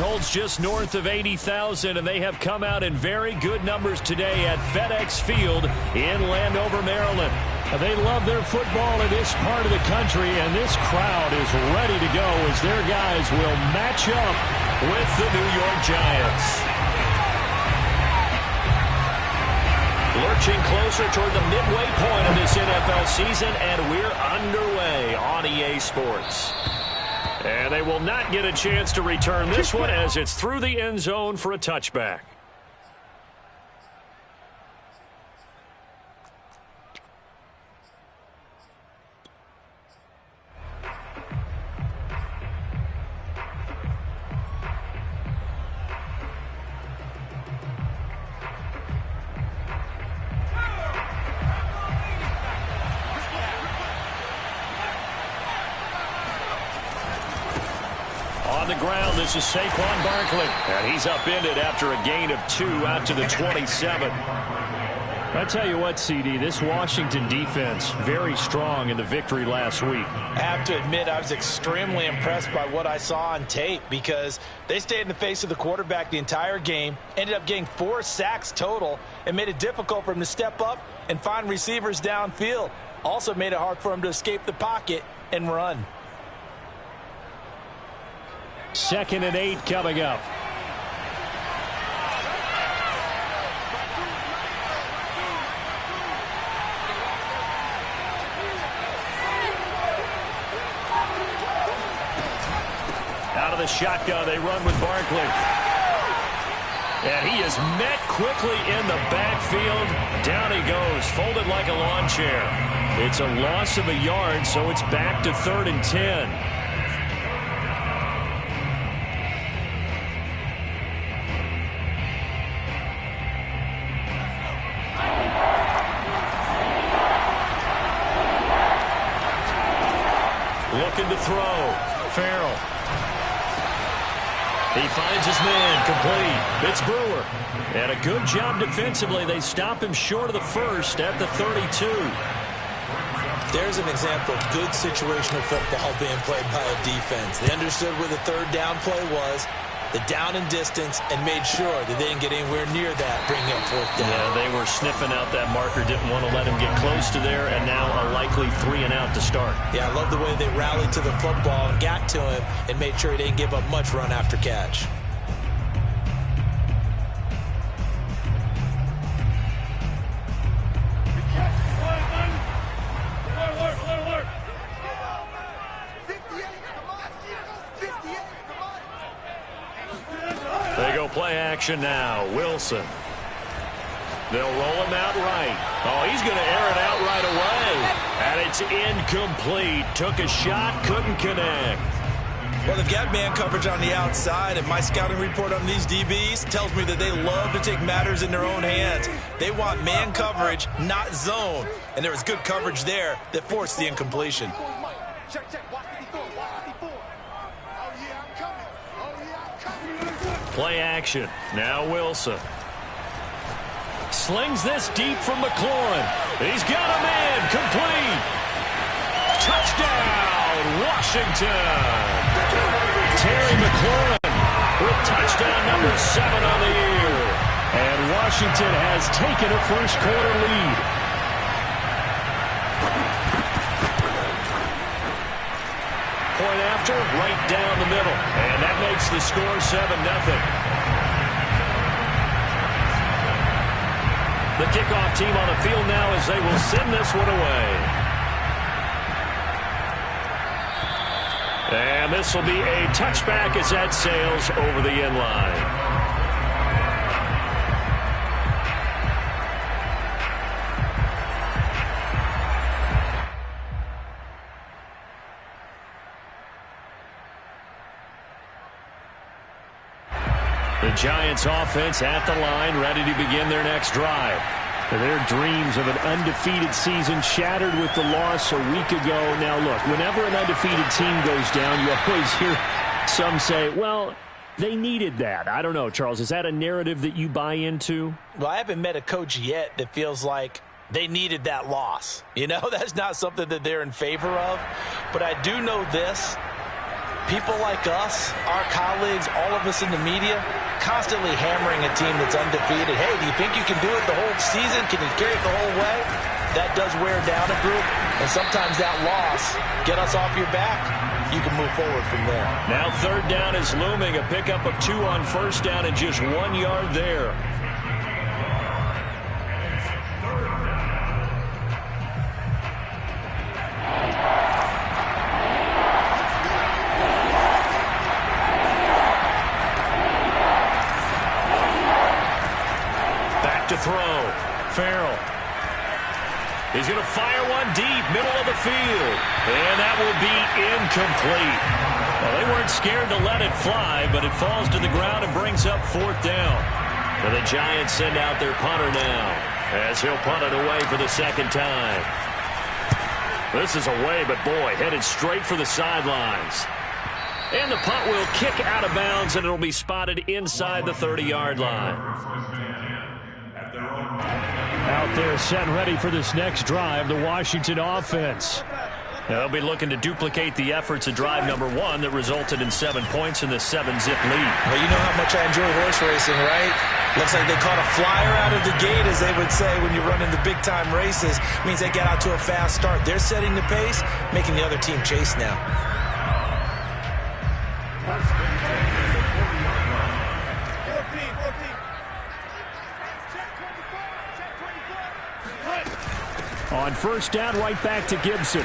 holds just north of 80,000, and they have come out in very good numbers today at FedEx Field in Landover, Maryland. They love their football in this part of the country, and this crowd is ready to go as their guys will match up with the New York Giants. Lurching closer toward the midway point of this NFL season, and we're underway on EA Sports. And they will not get a chance to return this one as it's through the end zone for a touchback. On the ground, this is Saquon Barkley. And he's upended after a gain of 2 out to the 27. I tell you what, CD, this Washington defense, very strong in the victory last week. I have to admit, I was extremely impressed by what I saw on tape because they stayed in the face of the quarterback the entire game, ended up getting 4 sacks total, and made it difficult for him to step up and find receivers downfield. Also made it hard for him to escape the pocket and run. 2nd and 8 coming up. Out of the shotgun, they run with Barkley. And he is met quickly in the backfield. Down he goes, folded like a lawn chair. It's a loss of a yard, so it's back to 3rd and 10. Looking to throw. Farrell. He finds his man, complete. It's Brewer. And a good job defensively. They stop him short of the first at the 32. There's an example of good situational football being played by a defense. They understood where the 3rd down play was, the down and distance, and made sure that they didn't get anywhere near that, bringing up 4th down. Yeah, they were sniffing out that marker, didn't want to let him get close to there, and now a likely 3 and out to start. Yeah, I love the way they rallied to the football and got to him and made sure he didn't give up much run after catch. They go play action now. Wilson. They'll roll him out right. Oh, he's going to air it out right away. And it's incomplete. Took a shot, couldn't connect. Well, they've got man coverage on the outside, and my scouting report on these DBs tells me that they love to take matters in their own hands. They want man coverage, not zone. And there was good coverage there that forced the incompletion. Play action. Now Wilson. Slings this deep from McLaurin. He's got a man. Complete. Touchdown, Washington. Terry McLaurin with touchdown number 7 on the year. And Washington has taken a first quarter lead. Point after, right down the middle. And that makes the score 7-0. The kickoff team on the field now as they will send this one away. And this will be a touchback as that sails over the end line. The Giants offense at the line, ready to begin their next drive. Their dreams of an undefeated season shattered with the loss a week ago. Now, look, whenever an undefeated team goes down, you always hear some say, well, they needed that. I don't know, Charles. Is that a narrative that you buy into? Well, I haven't met a coach yet that feels like they needed that loss. You know, that's not something that they're in favor of. But I do know this. People like us, our colleagues, all of us in the media, constantly hammering a team that's undefeated. Hey, do you think you can do it the whole season? Can you carry it the whole way? That does wear down a group, and sometimes that loss, get us off your back, you can move forward from there. Now third down is looming, a pickup of 2 on first down and just 1 yard there. Back to throw. Farrell. He's going to fire one deep, middle of the field. And that will be incomplete. Well, they weren't scared to let it fly, but it falls to the ground and brings up fourth down. And the Giants send out their punter now, as he'll punt it away for the second time. This is away, but boy, headed straight for the sidelines. And the punt will kick out of bounds, and it'll be spotted inside the 30-yard line. Out there set and ready for this next drive, the Washington offense. They'll be looking to duplicate the efforts of drive number 1 that resulted in 7 points in the 7-zip lead. Well, you know how much I enjoy horse racing, right? Looks like they caught a flyer out of the gate, as they would say when you're running the big-time races. It means they get out to a fast start. They're setting the pace, making the other team chase now. On first down, right back to Gibson.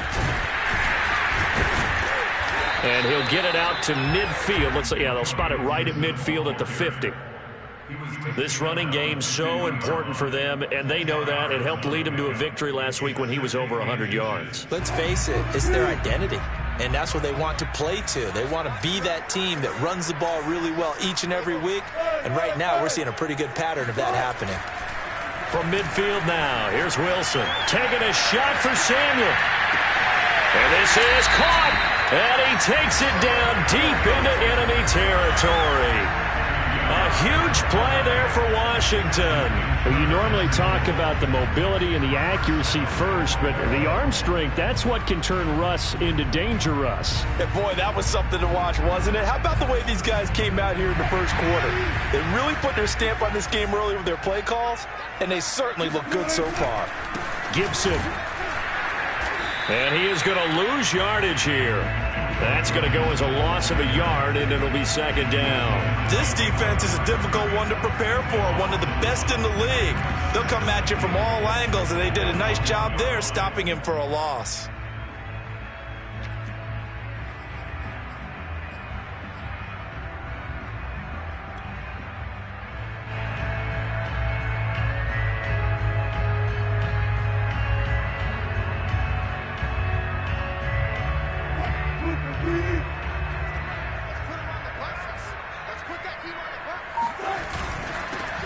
And he'll get it out to midfield. Let's say, yeah, they'll spot it right at midfield at the 50. This running game's so important for them, and they know that. It helped lead them to a victory last week when he was over 100 yards. Let's face it, it's their identity, and that's what they want to play to. They want to be that team that runs the ball really well each and every week, and right now we're seeing a pretty good pattern of that happening. From midfield now, here's Wilson taking a shot for Samuel. And this is caught, and he takes it down deep into enemy territory. A huge play there for Washington. Well, you normally talk about the mobility and the accuracy first, but the arm strength, that's what can turn Russ into danger Russ. And boy, that was something to watch, wasn't it? How about the way these guys came out here in the first quarter? They really put their stamp on this game early with their play calls, and they certainly look good so far. Gibson. And he is going to lose yardage here. That's going to go as a loss of a yard, and it'll be second down. This defense is a difficult one to prepare for, one of the best in the league. They'll come at you from all angles, and they did a nice job there stopping him for a loss.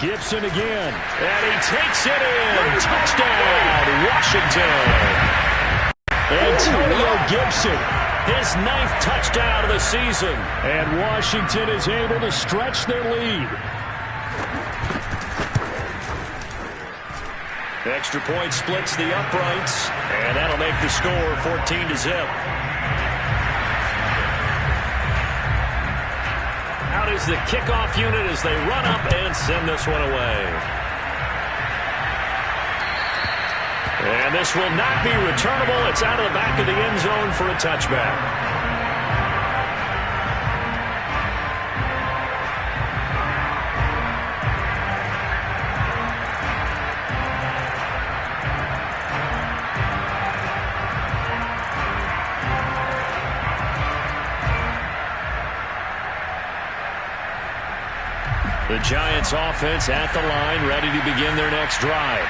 Gibson again, and he takes it in. Touchdown, Washington. Antonio Gibson, his 9th touchdown of the season. And Washington is able to stretch their lead. Extra point splits the uprights, and that'll make the score 14-0. Out is the kickoff unit as they run up and send this one away. And this will not be returnable. It's out of the back of the end zone for a touchback. The Giants offense at the line, ready to begin their next drive.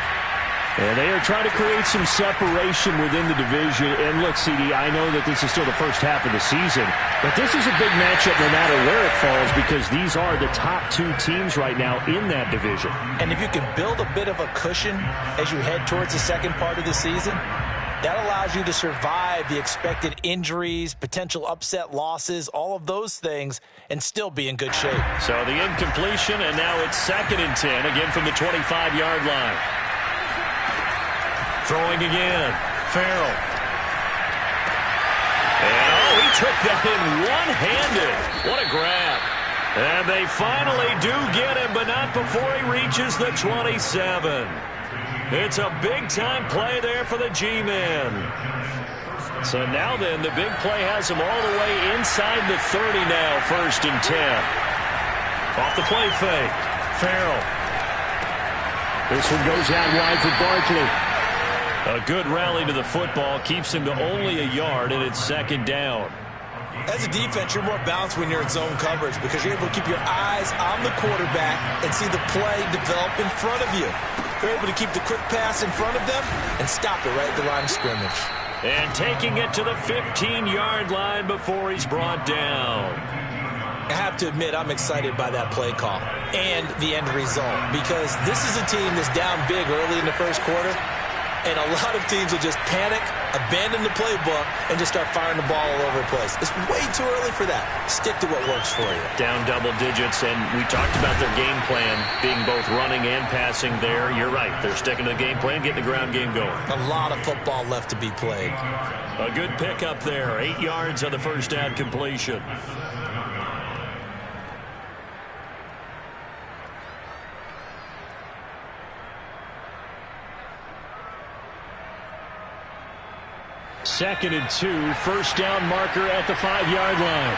And they are trying to create some separation within the division. And look, CD, I know that this is still the first half of the season, but this is a big matchup no matter where it falls, because these are the top 2 teams right now in that division. And if you can build a bit of a cushion as you head towards the second part of the season, that allows you to survive the expected injuries, potential upset losses, all of those things, and still be in good shape. So the incompletion, and now it's 2nd and 10, again from the 25-yard line. Throwing again, Farrell. And, oh, he took that in one-handed. What a grab. And they finally do get him, but not before he reaches the 27. It's a big-time play there for the G-men. So now then, the big play has him all the way inside the 30 now, 1st and 10. Off the play fake. Farrell. This one goes out wide for Barkley. A good rally to the football keeps him to only a yard, and it's 2nd down. As a defense, you're more balanced when you're in zone coverage because you're able to keep your eyes on the quarterback and see the play develop in front of you. You're able to keep the quick pass in front of them and stop it right at the line of scrimmage. And taking it to the 15-yard line before he's brought down. I have to admit, I'm excited by that play call and the end result because this is a team that's down big early in the first quarter, and a lot of teams will just panic, abandon the playbook, and just start firing the ball all over the place. It's way too early for that. Stick to what works for you. Down double digits, and we talked about their game plan being both running and passing there. You're right. They're sticking to the game plan, getting the ground game going. A lot of football left to be played. A good pickup there. 8 yards on the first down completion. Second and 2, 1st down marker at the 5-yard line.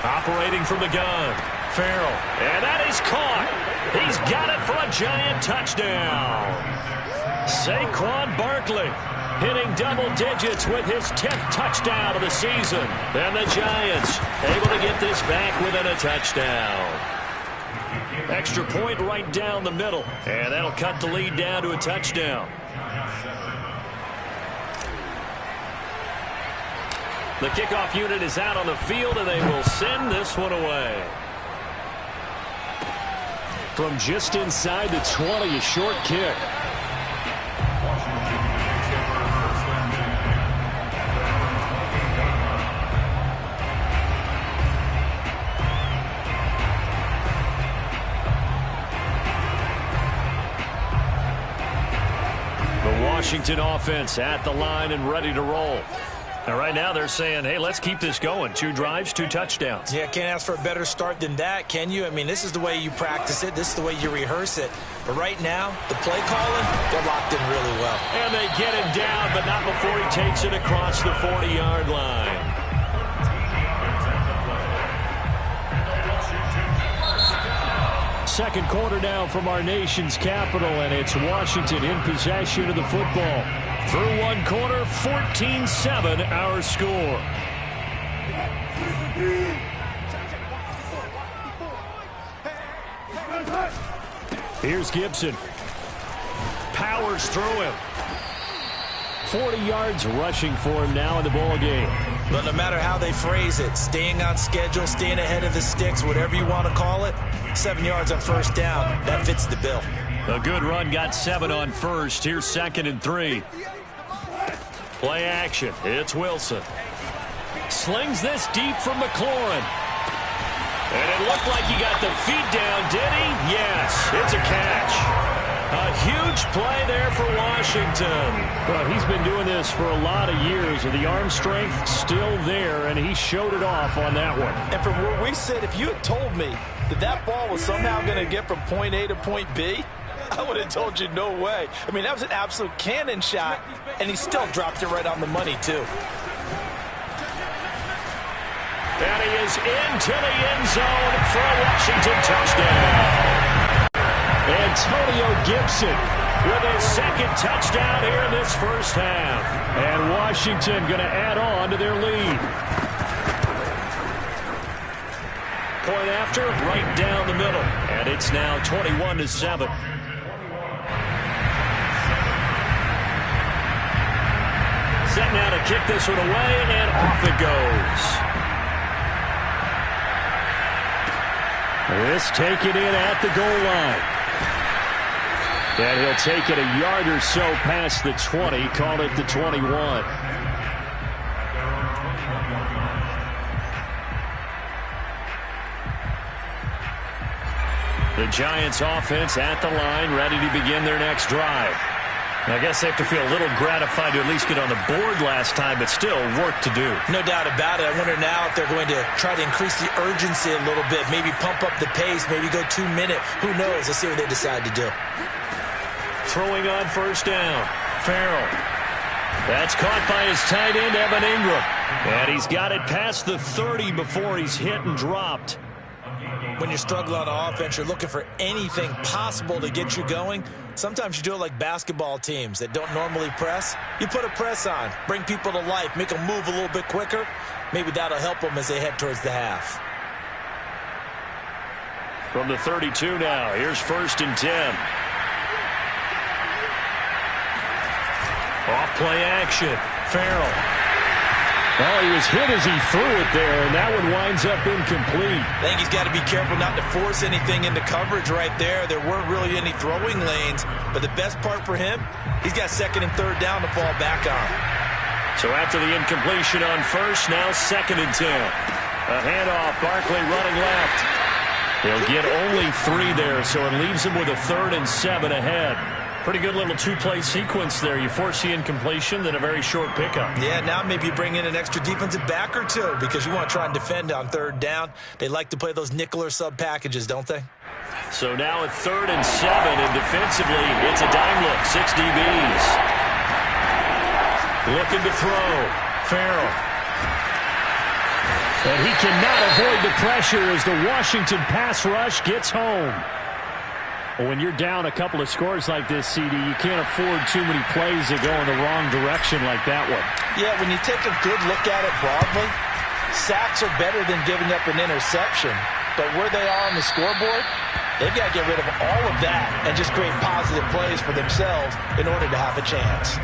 Operating from the gun, Farrell, and that is caught. He's got it for a giant touchdown. Saquon Barkley hitting double digits with his 10th touchdown of the season. And the Giants able to get this back within a touchdown. Extra point right down the middle. And that'll cut the lead down to a touchdown. The kickoff unit is out on the field, and they will send this one away. From just inside the 20, a short kick. Washington offense at the line and ready to roll. And right now they're saying, hey, let's keep this going. 2 drives, 2 touchdowns. Yeah, can't ask for a better start than that, can you? I mean, this is the way you practice it. This is the way you rehearse it. But right now, the play calling, they're locked in really well. And they get him down, but not before he takes it across the 40-yard line. Second quarter now from our nation's capital, and it's Washington in possession of the football. Through one quarter, 14-7 our score. Here's Gibson. Powers through him. 40 yards rushing for him now in the ball game. But no matter how they phrase it, staying on schedule, staying ahead of the sticks, whatever you want to call it, 7 yards on first down, that fits the bill. A good run, got 7 on first. Here's 2nd and 3. Play action. It's Wilson. Slings this deep from McLaurin. And it looked like he got the feet down, did he? Yes, it's a catch. A huge play there for Washington. Well, he's been doing this for a lot of years, with the arm strength still there, and he showed it off on that one. And from where we sit, if you had told me that that ball was somehow going to get from point A to point B, I would have told you no way. I mean, that was an absolute cannon shot, and he still dropped it right on the money, too. And he is into the end zone for a Washington touchdown. Antonio Gibson with his 2nd touchdown here in this first half. And Washington going to add on to their lead. Point after, right down the middle. And it's now 21-7. Set now to kick this one away, and off it goes. This taken in at the goal line. And he'll take it a yard or so past the 20, call it the 21. The Giants offense at the line, ready to begin their next drive. I guess they have to feel a little gratified to at least get on the board last time, but still work to do. No doubt about it. I wonder now if they're going to try to increase the urgency a little bit, maybe pump up the pace, maybe go 2 minute. Who knows? Let's see what they decide to do. Throwing on first down. Farrell. That's caught by his tight end, Evan Ingram. And he's got it past the 30 before he's hit and dropped. When you're struggling on offense, you're looking for anything possible to get you going. Sometimes you do it like basketball teams that don't normally press. You put a press on, bring people to life, make them move a little bit quicker. Maybe that'll help them as they head towards the half. From the 32 now, here's 1st and 10. Off play action. Farrell. Well, he was hit as he threw it there, and that one winds up incomplete. I think he's got to be careful not to force anything into coverage right there. There weren't really any throwing lanes, but the best part for him, he's got 2nd and 3rd down to fall back on. So after the incompletion on first, now 2nd and 10. A handoff, Barkley running left. He'll get only 3 there, so it leaves him with a 3rd and 7 ahead. Pretty good little 2-play sequence there. You force the incompletion, then a very short pickup. Yeah, now maybe you bring in an extra defensive back or two because you want to try and defend on 3rd down. They like to play those nickel or sub packages, don't they? So now at 3rd and 7, and defensively, it's a dime look. 6 DBs. Looking to throw. Farrell. And he cannot avoid the pressure as the Washington pass rush gets home. Well, when you're down a couple of scores like this, CD, you can't afford too many plays that go in the wrong direction like that one. Yeah, when you take a good look at it broadly, sacks are better than giving up an interception. But where they are on the scoreboard, they've got to get rid of all of that and just create positive plays for themselves in order to have a chance.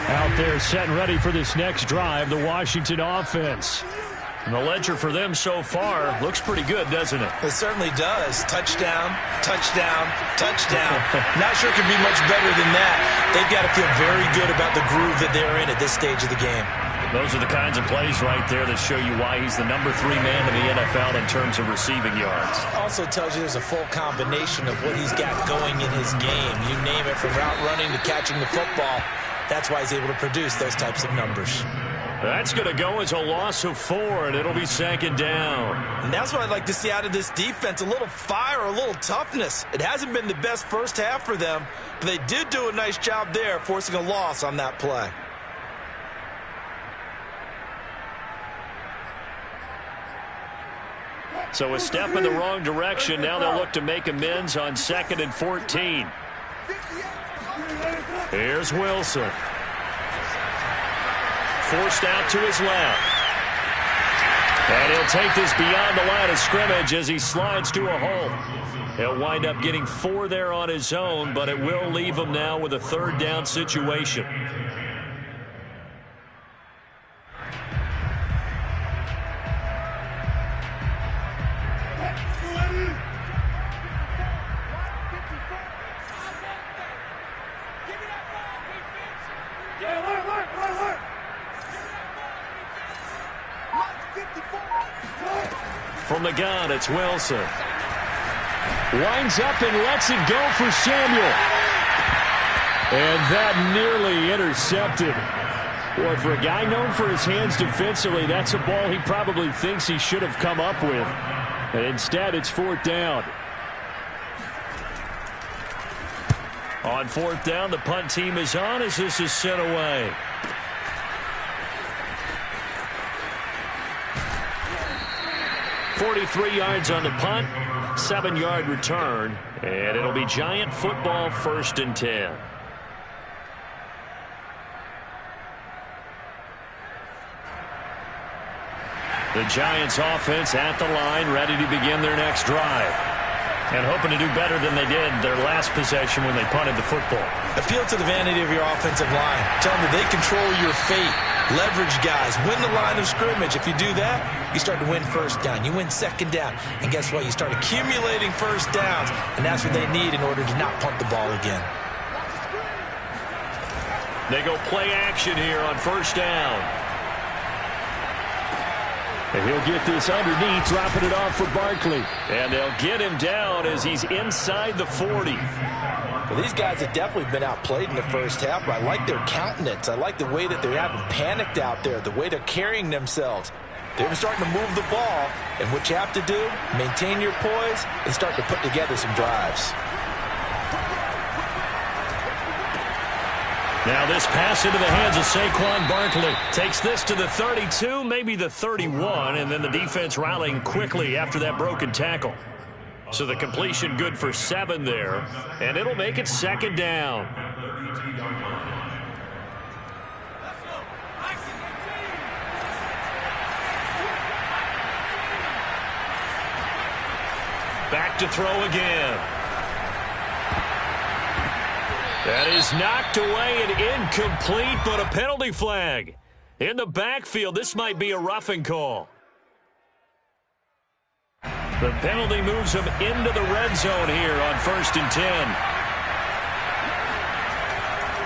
Out there set and ready for this next drive, the Washington offense. And the ledger for them so far looks pretty good, doesn't it? It certainly does. Touchdown, touchdown, touchdown. Not sure it can be much better than that. They've got to feel very good about the groove that they're in at this stage of the game. Those are the kinds of plays right there that show you why he's the number 3 man in the NFL in terms of receiving yards. Also tells you there's a full combination of what he's got going in his game. You name it, from route running to catching the football. That's why he's able to produce those types of numbers. That's going to go as a loss of 4, and it'll be 2nd down. And that's what I'd like to see out of this defense, a little fire, a little toughness. It hasn't been the best first half for them, but they did do a nice job there, forcing a loss on that play. So a step in the wrong direction. Now they'll look to make amends on 2nd and 14. Here's Wilson. Forced out to his left. And he'll take this beyond the line of scrimmage as he slides to a hole. He'll wind up getting 4 there on his own, but it will leave him now with a 3rd down situation. From the gun, it's Wilson. Winds up and lets it go for Samuel. And that nearly intercepted. Boy, for a guy known for his hands defensively, that's a ball he probably thinks he should have come up with. And instead, it's 4th down. On 4th down, the punt team is on as this is sent away. .43 yards on the punt, 7-yard return, and it'll be Giant football 1st and 10. The Giants offense at the line, ready to begin their next drive. And hoping to do better than they did their last possession when they punted the football. Appeal to the vanity of your offensive line. Tell them that they control your fate. Leverage guys. Win the line of scrimmage. If you do that, you start to win first down. You win second down. And guess what? You start accumulating first downs. And that's what they need in order to not punt the ball again. They go play action here on first down. And he'll get this underneath, dropping it off for Barkley. And they'll get him down as he's inside the 40. Well, these guys have definitely been outplayed in the first half, but I like their countenance. I like the way that they're having panicked out there, the way they're carrying themselves. They're starting to move the ball, and what you have to do, maintain your poise and start to put together some drives. Now this pass into the hands of Saquon Barkley. Takes this to the 32, maybe the 31, and then the defense rallying quickly after that broken tackle. So the completion good for 7 there, and it'll make it second down. Back to throw again. That is knocked away and incomplete, but a penalty flag. In the backfield, this might be a roughing call. The penalty moves him into the red zone here on 1st and 10.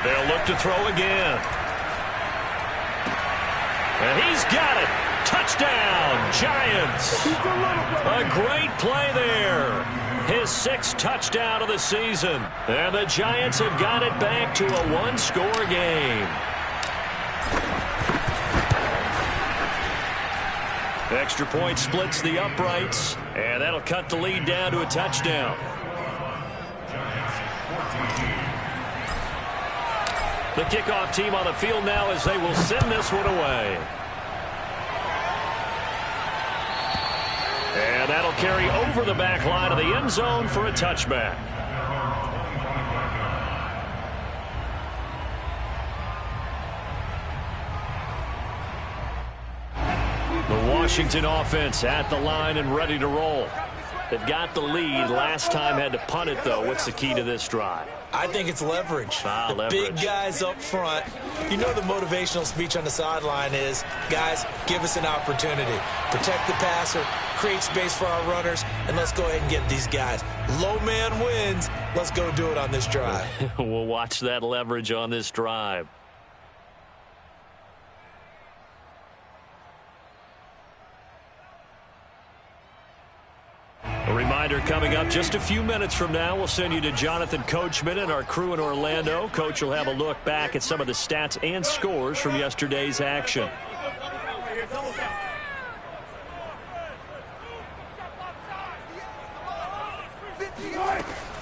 They'll look to throw again. And he's got it. Touchdown, Giants. A great play there. His 6th touchdown of the season. And the Giants have got it back to a 1-score game. Extra point splits the uprights, and that'll cut the lead down to a touchdown. The kickoff team on the field now as they will send this one away. And that'll carry over the back line of the end zone for a touchback. The Washington offense at the line and ready to roll. They've got the lead. Last time had to punt it, though. What's the key to this drive? I think it's leverage. Leverage. Big guys up front. You know the motivational speech on the sideline is, guys, give us an opportunity. Protect the passer, create space for our runners, and let's go ahead and get these guys. Low man wins. Let's go do it on this drive. We'll watch that leverage on this drive. A reminder coming up just a few minutes from now, we'll send you to Jonathan Coachman and our crew in Orlando. Coach will have a look back at some of the stats and scores from yesterday's action.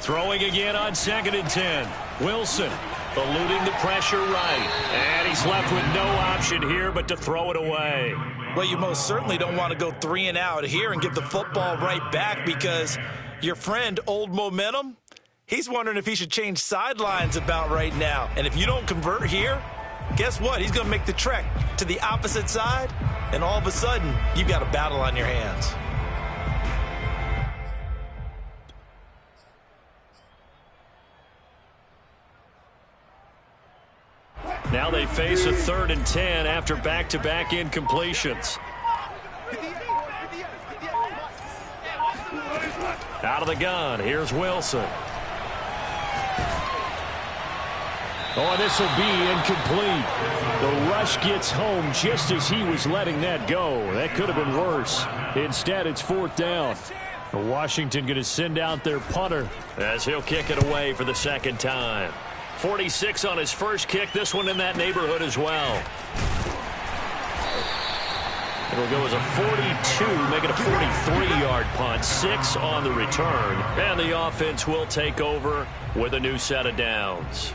Throwing again on 2nd and 10. Wilson eluding the pressure right. And he's left with no option here but to throw it away. Well, you most certainly don't want to go 3 and out here and give the football right back because your friend, Old Momentum, he's wondering if he should change sidelines about right now. And if you don't convert here, guess what? He's going to make the trek to the opposite side, and all of a sudden, you've got a battle on your hands. Now they face a 3rd and 10 after back-to-back incompletions. Out of the gun, here's Wilson. Oh, this will be incomplete. The rush gets home just as he was letting that go. That could have been worse. Instead, it's 4th down. Washington going to send out their punter as he'll kick it away for the 2nd time. 46 on his first kick. This one in that neighborhood as well. It'll go as a 42, make it a 43-yard punt. 6 on the return. And the offense will take over with a new set of downs.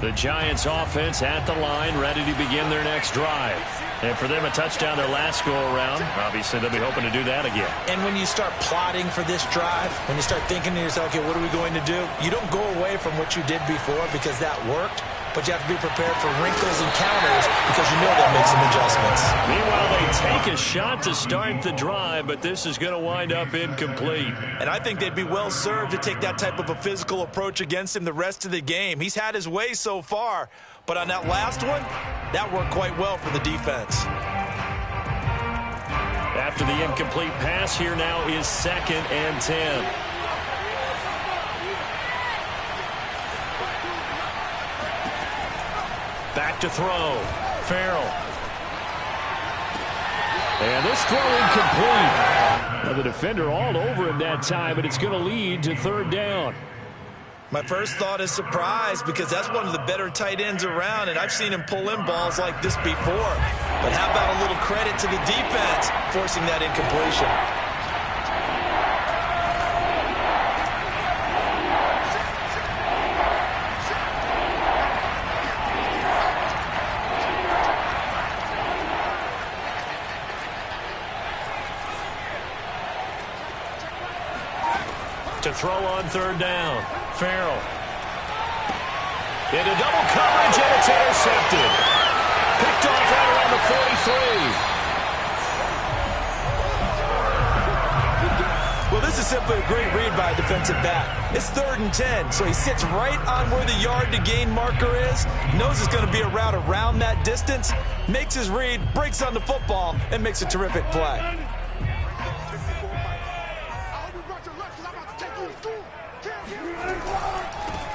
The Giants offense at the line, ready to begin their next drive. And for them, a touchdown their last go-around. Obviously, they'll be hoping to do that again. And when you start plotting for this drive, when you start thinking to yourself, okay, what are we going to do? You don't go away from what you did before because that worked. but you have to be prepared for wrinkles and counters because you know they'll make some adjustments. Meanwhile, they take a shot to start the drive, but this is going to wind up incomplete. And I think they'd be well served to take that type of a physical approach against him the rest of the game. He's had his way so far, but on that last one, that worked quite well for the defense. After the incomplete pass, here now is 2nd and 10. Back to throw. Farrell. And this throw incomplete. Now the defender all over him that time, but it's going to lead to 3rd down. My first thought is surprise because that's one of the better tight ends around, and I've seen him pull in balls like this before. But how about a little credit to the defense forcing that incompletion? To throw on 3rd down. Farrell. Into double coverage, and it's intercepted. Picked off right around the 43. Well, this is simply a great read by a defensive back. It's 3rd and 10, so he sits right on where the yard to gain marker is, knows it's going to be a route around that distance, makes his read, breaks on the football, and makes a terrific play.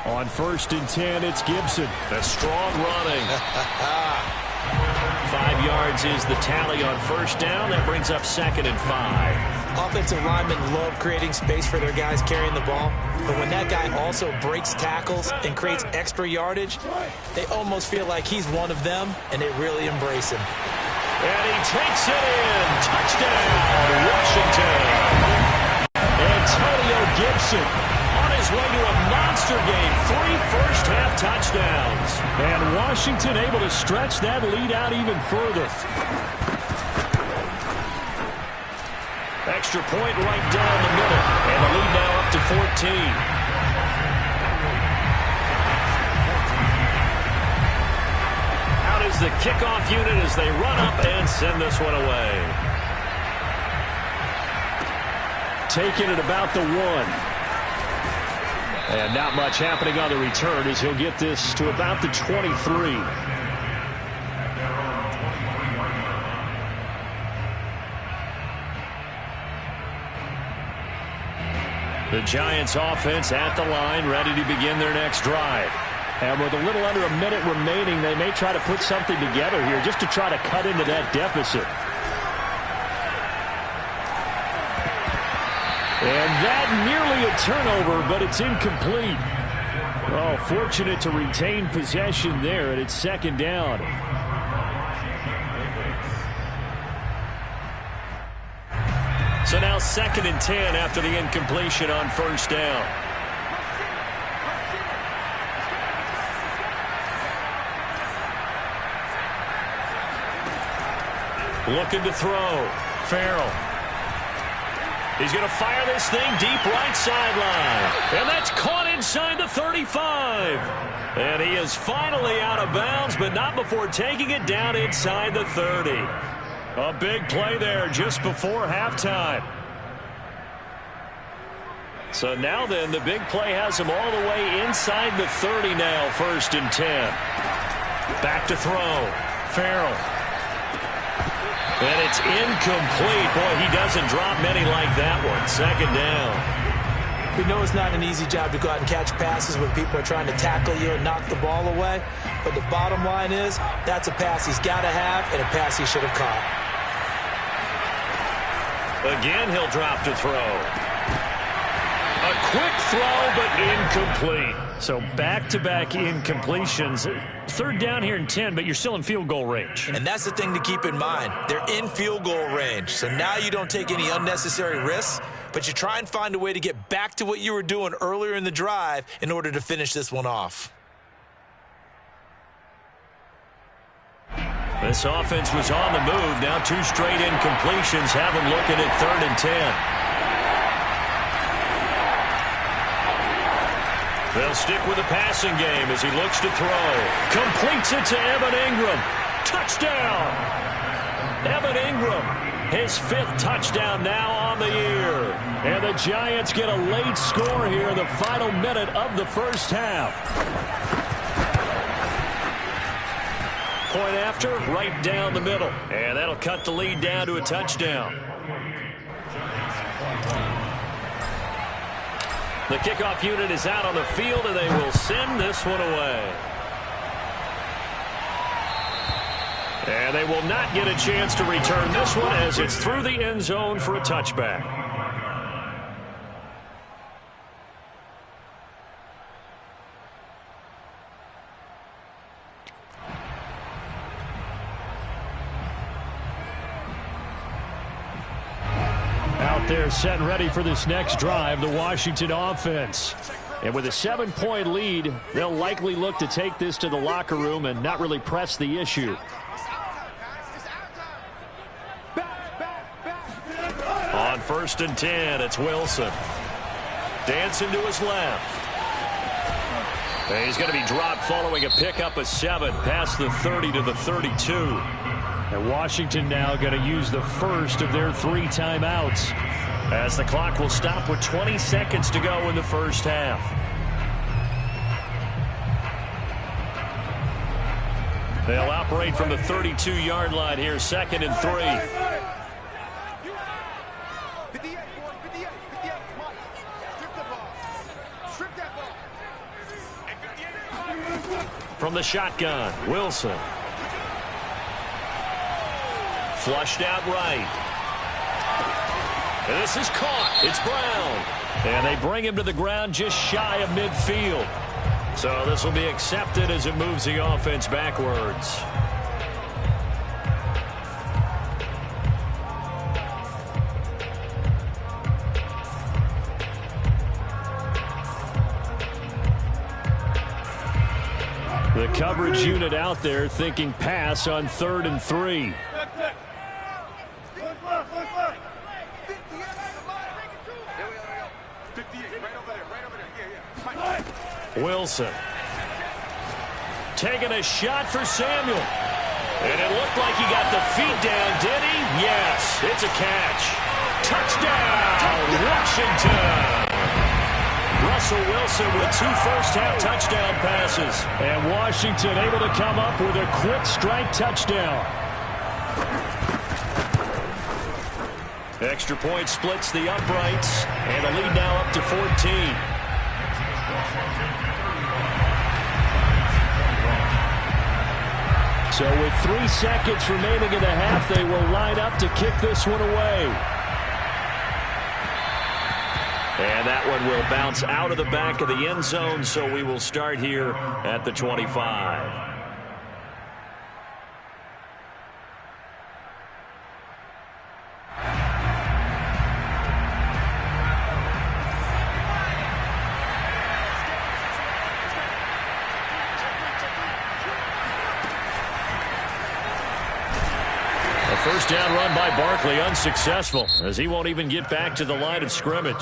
On 1st and 10, it's Gibson. A strong running. 5 yards is the tally on 1st down. That brings up 2nd and 5. Offensive linemen love creating space for their guys carrying the ball, but when that guy also breaks tackles and creates extra yardage, they almost feel like he's one of them, and they really embrace him. And he takes it in. Touchdown, Washington. Antonio Gibson on his way to a monster game. 3 first-half touchdowns. And Washington able to stretch that lead out even further. Extra point right down the middle. And the lead now up to 14. Out is the kickoff unit as they run up and send this one away. Taking it about the 1. And not much happening on the return as he'll get this to about the 23. The Giants offense at the line, ready to begin their next drive. And with a little under a minute remaining, they may try to put something together here just to try to cut into that deficit. And that nearly a turnover, but it's incomplete. Oh, fortunate to retain possession there, and it's 2nd down. So now 2nd and 10 after the incompletion on 1st down. Looking to throw. Farrell. He's going to fire this thing deep right sideline. And that's caught inside the 35. And he is finally out of bounds, but not before taking it down inside the 30. A big play there just before halftime. So now then, the big play has him all the way inside the 30 now, 1st and 10. Back to throw. Farrell. And it's incomplete. Boy, he doesn't drop many like that one. 2nd down. We know it's not an easy job to go out and catch passes when people are trying to tackle you and knock the ball away. But the bottom line is, that's a pass he's got to have and a pass he should have caught. Again, he'll drop to throw. A quick throw, but incomplete. So back-to-back incompletions. 3rd down here and 10, but you're still in field goal range. And that's the thing to keep in mind. They're in field goal range. So now you don't take any unnecessary risks, but you try and find a way to get back to what you were doing earlier in the drive in order to finish this one off. This offense was on the move. Now 2 straight incompletions have them looking at 3rd and 10. They'll stick with the passing game as he looks to throw. Completes it to Evan Ingram. Touchdown! Evan Ingram, his 5th touchdown now on the year. And the Giants get a late score here in the final minute of the first half. Point after, right down the middle. And that'll cut the lead down to a touchdown. The kickoff unit is out on the field, and they will send this one away. And they will not get a chance to return this one as it's through the end zone for a touchback. They're set and ready for this next drive, the Washington offense. And with a 7-point lead, they'll likely look to take this to the locker room and not really press the issue. On 1st and 10, it's Wilson. Dancing to his left. And he's going to be dropped following a pickup of 7 past the 30 to the 32. And Washington now going to use the first of their 3 timeouts, as the clock will stop with 20 seconds to go in the first half. They'll operate from the 32-yard line here, 2nd and 3. From the shotgun, Wilson. Flushed out right. And this is caught. It's Brown. And they bring him to the ground just shy of midfield. So this will be accepted as it moves the offense backwards. The coverage unit out there thinking pass on 3rd and 3. Wilson taking a shot for Samuel. And it looked like he got the feet down, did he? Yes, it's a catch. Touchdown, Washington. Russell Wilson with 2 first-half touchdown passes. And Washington able to come up with a quick strike touchdown. Extra point splits the uprights. And the lead now up to 14. So with 3 seconds remaining in the half, they will line up to kick this one away. And that one will bounce out of the back of the end zone, so we will start here at the 25. First down run by Barkley unsuccessful, as he won't even get back to the line of scrimmage.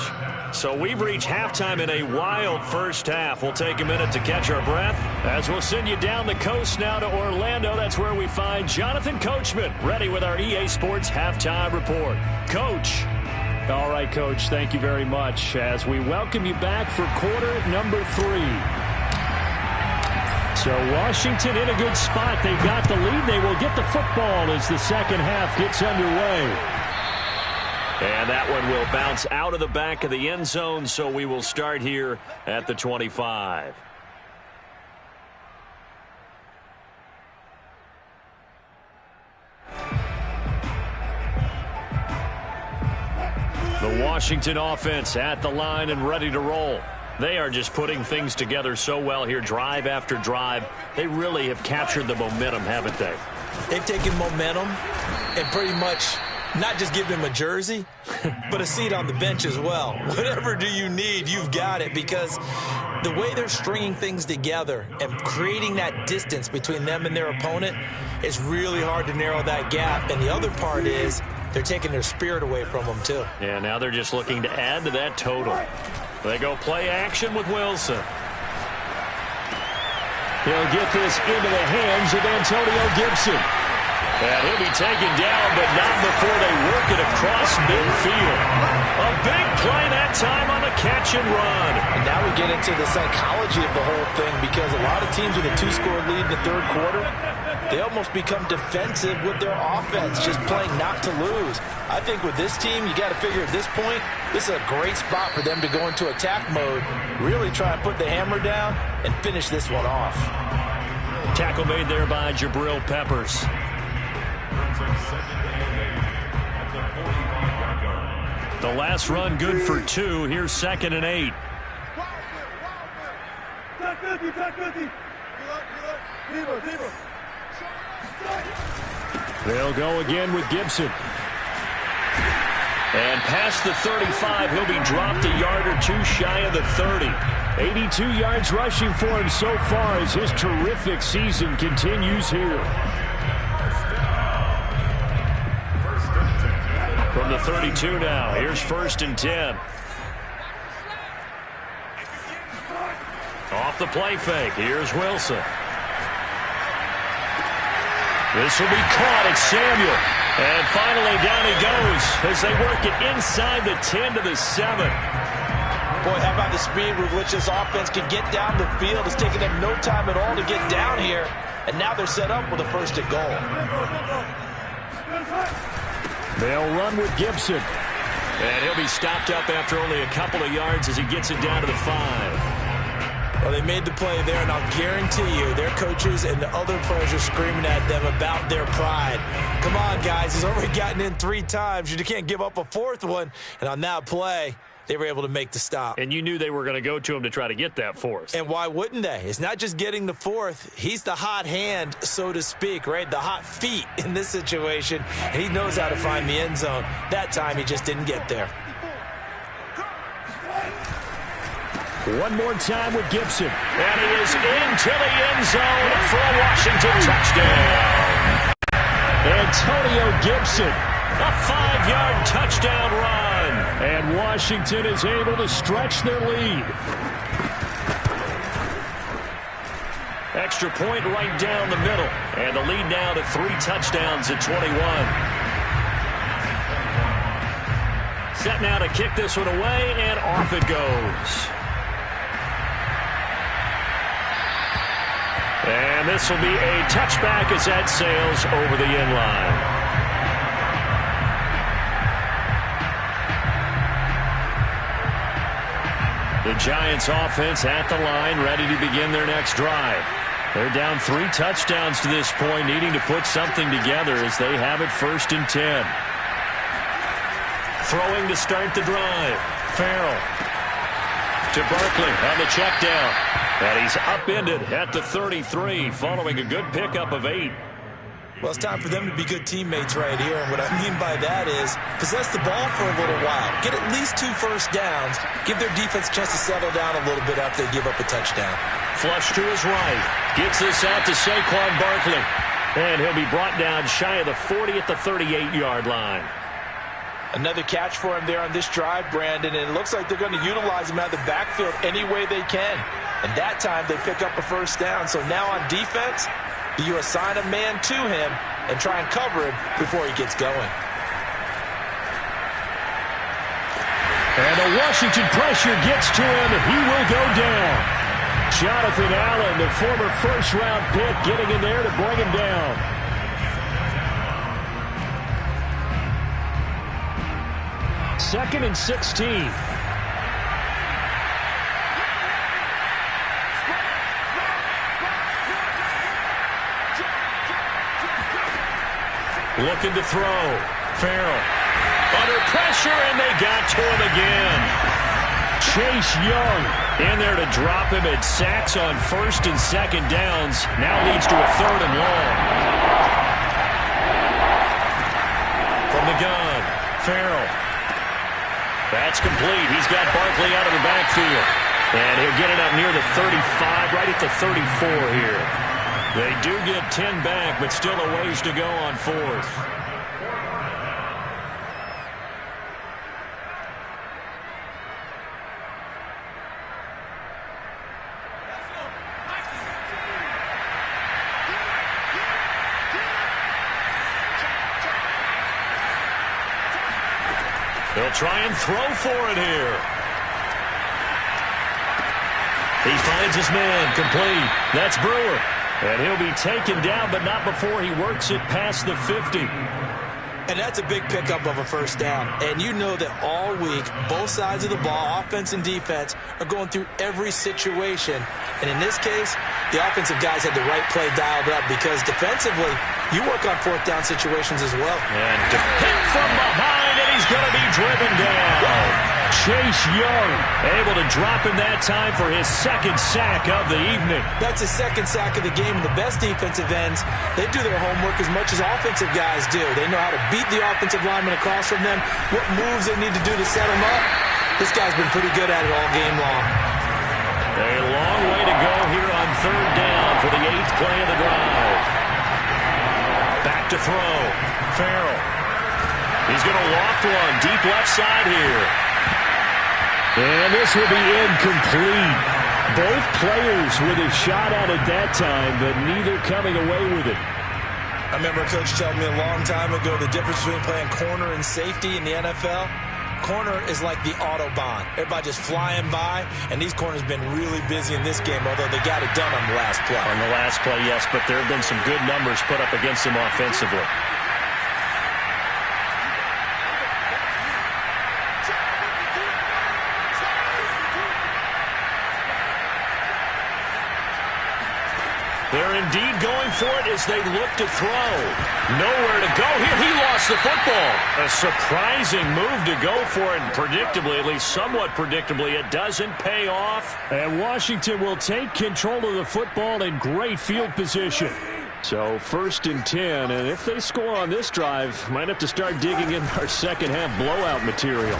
So we've reached halftime in a wild first half. We'll take a minute to catch our breath as we'll send you down the coast now to Orlando. That's where we find Jonathan Coachman ready with our EA Sports halftime report. Coach. All right, Coach, thank you very much as we welcome you back for quarter number 3. So Washington in a good spot. They've got the lead. They will get the football as the second half gets underway. And that one will bounce out of the back of the end zone, so we will start here at the 25. The Washington offense at the line and ready to roll. They are just putting things together so well here, drive after drive. They really have captured the momentum, haven't they? They've taken momentum and pretty much not just give them a jersey, but a seat on the bench as well. Whatever do you need, you've got it, because the way they're stringing things together and creating that distance between them and their opponent is really hard to narrow that gap. And the other part is they're taking their spirit away from them, too. Yeah, now they're just looking to add to that total. They go play action with Wilson. He'll get this into the hands of Antonio Gibson. And he'll be taken down, but not before they work it across midfield. A big play that time on the catch and run. And now we get into the psychology of the whole thing, because a lot of teams with a 2-score lead in the third quarter, they almost become defensive with their offense, just playing not to lose. I think with this team, you got to figure at this point, this is a great spot for them to go into attack mode, really try and put the hammer down and finish this one off. Tackle made there by Jabril Peppers. The last run good for 2. Here's 2nd and 8. They'll go again with Gibson. And past the 35, he'll be dropped a yard or 2 shy of the 30. 82 yards rushing for him so far as his terrific season continues here. From the 32 now, here's 1st and 10. Off the play fake, here's Wilson. This will be caught. It's Samuel. And finally down he goes as they work it inside the 10 to the 7. Boy, how about the speed with which this offense can get down the field? It's taken them no time at all to get down here. And now they're set up with a 1st and goal. They'll run with Gibson. And he'll be stopped up after only a couple of yards as he gets it down to the 5. Well, they made the play there, and I'll guarantee you their coaches and the other players are screaming at them about their pride. Come on, guys. He's already gotten in 3 times. You can't give up a 4th one. And on that play, they were able to make the stop. And you knew they were going to go to him to try to get that 4th. And why wouldn't they? It's not just getting the 4th. He's the hot hand, so to speak, right? The hot feet in this situation. And he knows how to find the end zone. That time, he just didn't get there. One more time with Gibson. And he is into the end zone for a Washington touchdown. Antonio Gibson, a 5-yard touchdown run. And Washington is able to stretch their lead. Extra point right down the middle. And the lead now to 3 touchdowns at 21. Set now to kick this one away, and off it goes. And this will be a touchback as that sails over the end line. The Giants offense at the line, ready to begin their next drive. They're down 3 touchdowns to this point, needing to put something together as they have it 1st and 10. Throwing to start the drive. Farrell to Barkley on the check down. And he's upended at the 33 following a good pickup of 8. Well, it's time for them to be good teammates right here. And what I mean by that is possess the ball for a little while. Get at least 2 first downs. Give their defense a chance to settle down a little bit after they give up a touchdown. Flush to his right. Gets this out to Saquon Barkley. And he'll be brought down shy of the 40 at the 38-yard line. Another catch for him there on this drive, Brandon, and it looks like they're going to utilize him out of the backfield any way they can. And that time they pick up a first down. So now on defense, you assign a man to him and try and cover him before he gets going. And the Washington pressure gets to him, and he will go down. Jonathan Allen, the former first-round pick, getting in there to bring him down. 2nd and 16. Looking to throw. Farrell under pressure, and they got to him again. Chase Young in there to drop him at sacks on 1st and 2nd downs. Now leads to a 3rd and long. From the gun, Farrell. That's complete. He's got Barkley out of the backfield. And he'll get it up near the 35, right at the 34 here. They do get 10 back, but still a ways to go on 4th. They'll try and throw for it here. He finds his man, complete. That's Brewer. And he'll be taken down, but not before he works it past the 50. And that's a big pickup of a first down. And you know that all week, both sides of the ball, offense and defense, are going through every situation. And in this case, the offensive guys had the right play dialed up because defensively, you work on fourth down situations as well. And hit from behind, and he's going to be driven down. Chase Young able to drop him that time for his second sack of the evening. That's his second sack of the game, and the best defensive ends, they do their homework as much as offensive guys do. They know how to beat the offensive lineman across from them, what moves they need to do to set them up. This guy's been pretty good at it all game long. A long way to go here on third down for the 8th play of the drive. Back to throw. Farrell. He's going to loft one deep left side here. And this will be incomplete. Both players with a shot at it that time, but neither coming away with it. I remember a coach telling me a long time ago the difference between playing corner and safety in the NFL. Corner is like the Autobahn. Everybody just flying by, and these corners have been really busy in this game, although they got it done on the last play. On the last play, yes, but there have been some good numbers put up against him offensively. They're indeed going for it as they look to throw. Nowhere to go here. He lost the football. A surprising move to go for it. Predictably, at least somewhat predictably, it doesn't pay off. And Washington will take control of the football in great field position. So 1st and 10, and if they score on this drive, might have to start digging in our second half blowout material.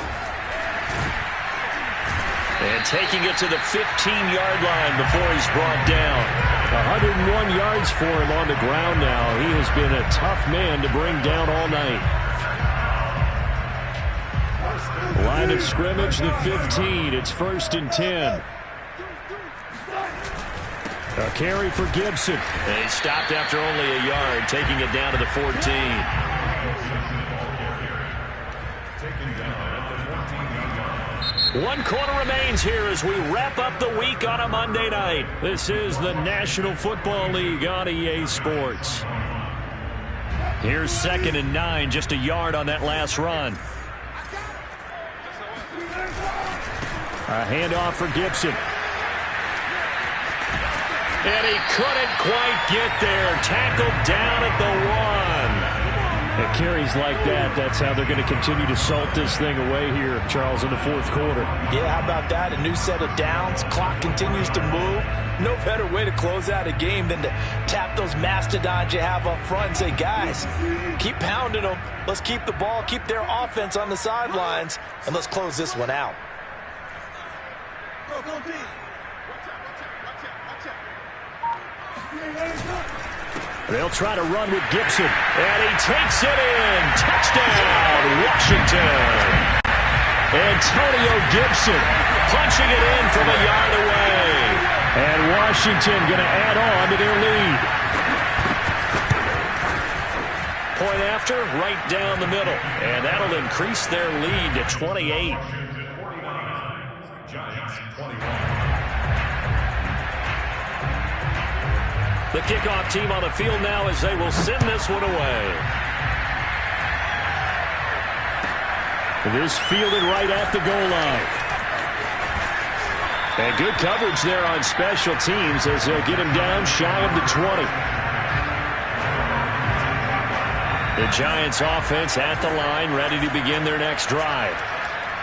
And taking it to the 15-yard line before he's brought down. 101 yards for him on the ground now. He has been a tough man to bring down all night. Line of scrimmage, the 15. It's 1st and 10. A carry for Gibson. And he stopped after only a yard, taking it down to the 14. One quarter remains here as we wrap up the week on a Monday night. This is the National Football League on EA Sports. Here's 2nd and 9, just a yard on that last run. A handoff for Gibson. And he couldn't quite get there. Tackled down at the 1. It carries like that. That's how they're going to continue to salt this thing away here, Charles, in the 4th quarter. Yeah, how about that? A new set of downs. Clock continues to move. No better way to close out a game than to tap those mastodons you have up front and say, guys, keep pounding them. Let's keep the ball, keep their offense on the sidelines, and let's close this one out. They'll try to run with Gibson, and he takes it in. Touchdown, Washington. Antonio Gibson punching it in from a yard away. And Washington going to add on to their lead. Point after, right down the middle. And that'll increase their lead to 28. The kickoff team on the field now as they will send this one away. This fielded right at the goal line. And good coverage there on special teams as they'll get him down shy of the 20. The Giants offense at the line, ready to begin their next drive.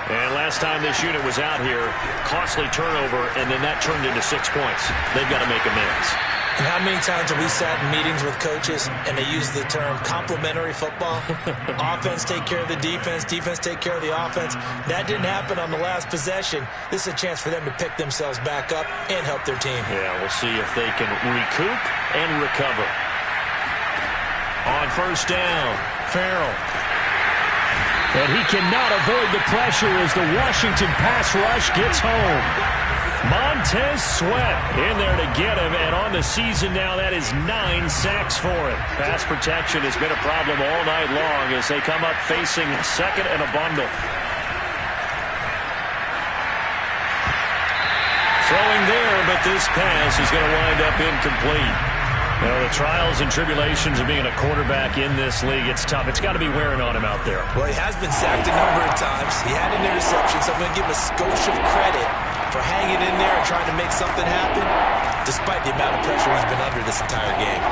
And last time this unit was out here, costly turnover, and then that turned into 6 points. They've got to make amends. And how many times have we sat in meetings with coaches and they use the term complementary football? Offense take care of the defense, defense take care of the offense. That didn't happen on the last possession. This is a chance for them to pick themselves back up and help their team. Yeah, we'll see if they can recoup and recover. On 1st down, Farrell. And he cannot avoid the pressure as the Washington pass rush gets home. Montez Sweat in there to get him, and on the season now, that is 9 sacks for him. Pass protection has been a problem all night long as they come up facing 2nd and a bundle. Throwing there, but this pass is going to wind up incomplete. You know, the trials and tribulations of being a quarterback in this league, it's tough. It's got to be wearing on him out there. Well, he has been sacked a number of times. He had an interception, so I'm going to give him a skosh of credit for hanging in there and trying to make something happen, despite the amount of pressure he's been under this entire game.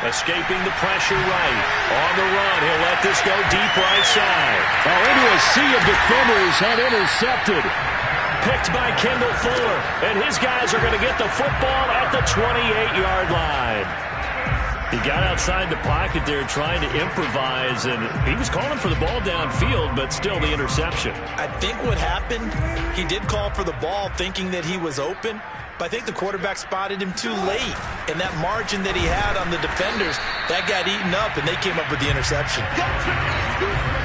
Escaping the pressure right. On the run, he'll let this go deep right side. Oh, into a sea of defenders and intercepted. Picked by Kendall Fuller, and his guys are going to get the football at the 28-yard line. He got outside the pocket there trying to improvise, and he was calling for the ball downfield, but still the interception. I think what happened, he did call for the ball thinking that he was open, but I think the quarterback spotted him too late. And that margin that he had on the defenders, that got eaten up, and they came up with the interception.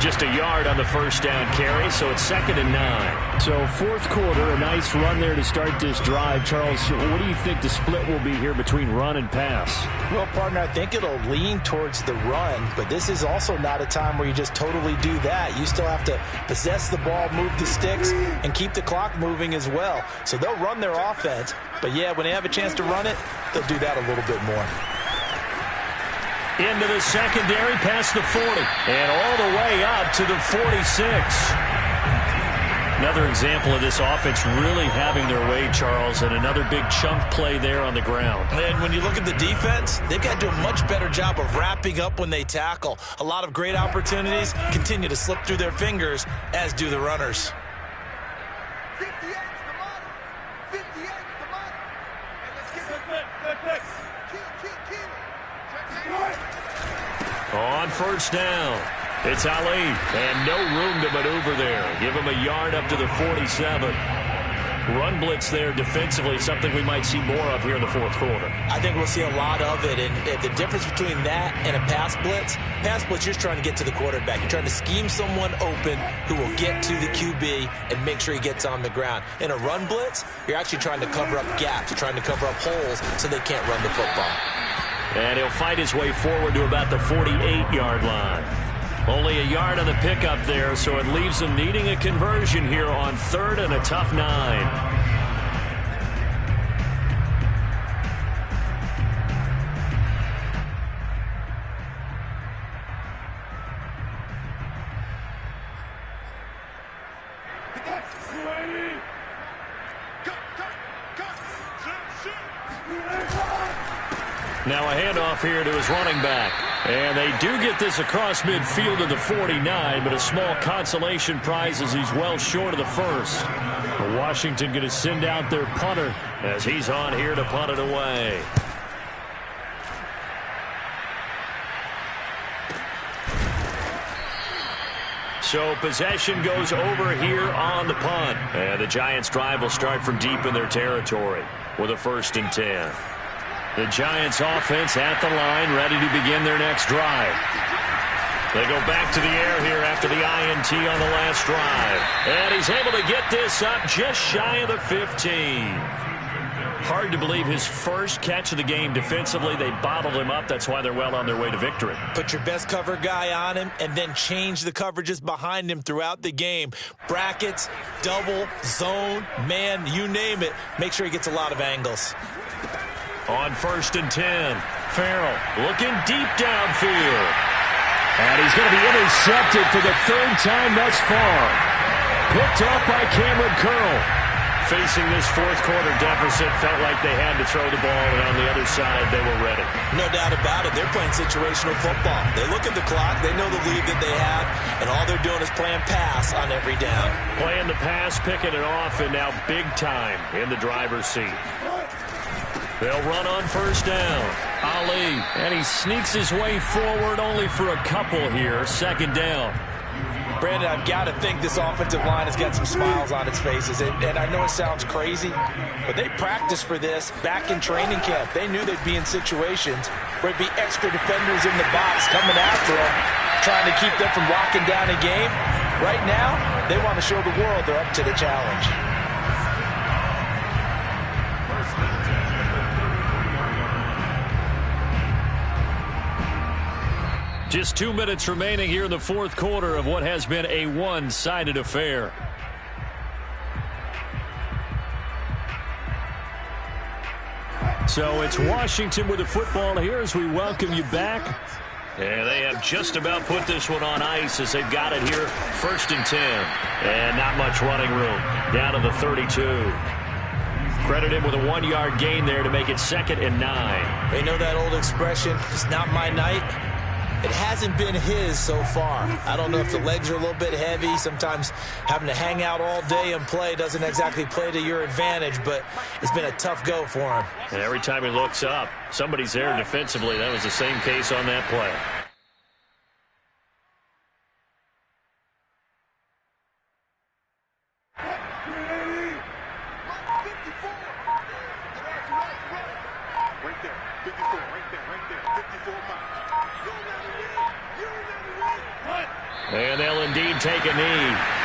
Just a yard on the first down carry, so it's 2nd and 9. So fourth quarter, a nice run there to start this drive. Charles, what do you think the split will be here between run and pass? Well, partner, I think it'll lean towards the run, but this is also not a time where you just totally do that. You still have to possess the ball, move the sticks, and keep the clock moving as well. So they'll run their offense, but yeah, when they have a chance to run it, they'll do that a little bit more. Into the secondary, past the 40, and all the way up to the 46. Another example of this offense really having their way, Charles, and another big chunk play there on the ground. And when you look at the defense, they've got to do a much better job of wrapping up when they tackle. A lot of great opportunities continue to slip through their fingers, as do the runners. On first down, it's Ali, and no room to maneuver there. Give him a yard up to the 47. Run blitz there defensively, something we might see more of here in the fourth quarter. I think we'll see a lot of it, and the difference between that and a pass blitz, you're just trying to get to the quarterback. You're trying to scheme someone open who will get to the QB and make sure he gets on the ground. In a run blitz, you're actually trying to cover up gaps. You're trying to cover up holes so they can't run the football. And he'll fight his way forward to about the 48-yard line. Only a yard on the pickup there, so it leaves them needing a conversion here on 3rd and a tough 9. Now a handoff here to his running back. And they do get this across midfield to the 49, but a small consolation prize as he's well short of the first. Washington going to send out their punter as he's on here to punt it away. So possession goes over here on the punt. And the Giants' drive will start from deep in their territory with a 1st and 10. The Giants offense at the line, ready to begin their next drive. They go back to the air here after the INT on the last drive. And he's able to get this up just shy of the 15. Hard to believe his first catch of the game defensively. They bottled him up. That's why they're well on their way to victory. Put your best cover guy on him and then change the coverages behind him throughout the game. Brackets, double, zone, man, you name it. Make sure he gets a lot of angles. On 1st and 10, Farrell looking deep downfield. And he's going to be intercepted for the 3rd time thus far. Picked up by Cameron Curl. Facing this fourth quarter deficit, felt like they had to throw the ball, and on the other side, they were ready. No doubt about it. They're playing situational football. They look at the clock. They know the lead that they have, and all they're doing is playing pass on every down. Playing the pass, picking it off, and now big time in the driver's seat. They'll run on first down. Ali, and he sneaks his way forward only for a couple here. 2nd down. Brandon, I've got to think this offensive line has got some smiles on its faces. And I know it sounds crazy, but they practiced for this back in training camp. They knew they'd be in situations where it'd be extra defenders in the box coming after them, trying to keep them from locking down a game. Right now, they want to show the world they're up to the challenge. Just 2 minutes remaining here in the fourth quarter of what has been a one-sided affair. So it's Washington with the football here as we welcome you back. And they have just about put this one on ice as they've got it here, 1st and 10. And not much running room, down to the 32. Credit him with a 1-yard gain there to make it 2nd and 9. They know that old expression, it's not my night. It hasn't been his so far. I don't know if the legs are a little bit heavy. Sometimes having to hang out all day and play doesn't exactly play to your advantage, but it's been a tough go for him. And every time he looks up, somebody's there defensively. That was the same case on that play. And they'll indeed take a knee.